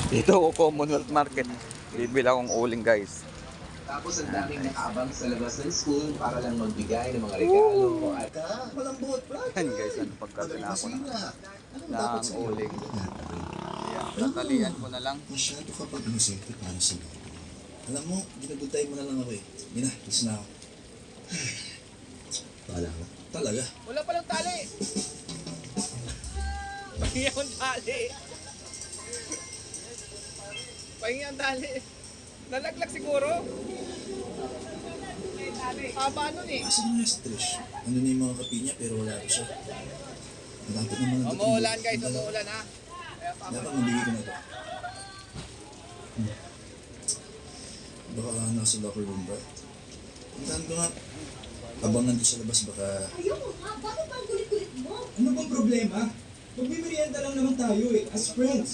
Dito ako Commonwealth Market. Bibili akong uling guys. Tapos ang daming nakaabang sa labas ng school para lang magbigay ng mga regalo. At walang buhat, brother. Yan guys, ano pagkabila ako ng uling. Ayan, Ano? tatalian ko na lang. Masyado ka pag inosente para sa mga. Alam mo, ginagutay mo na lang ako eh. Hindi na, isa na ako. Bahala ka. Talaga? Wala palang tali. Pahingi ang tali. Pahingi ang tali. Nalaglag siguro. Haba nun eh. Asan nga si Trish? Ano na yung mga kapinya pero wala pa siya. Dapat naman ang Umuulan guys, umuulan ha. Dapat mabigay ko na ito. Baka nasa locker room ba? Tandaan ko nga. Abangan ko sa labas baka... Ayoko nga, bakit bang kulit-kulit mo? Ano bang problema? Magmimerienda lang naman tayo eh, as friends.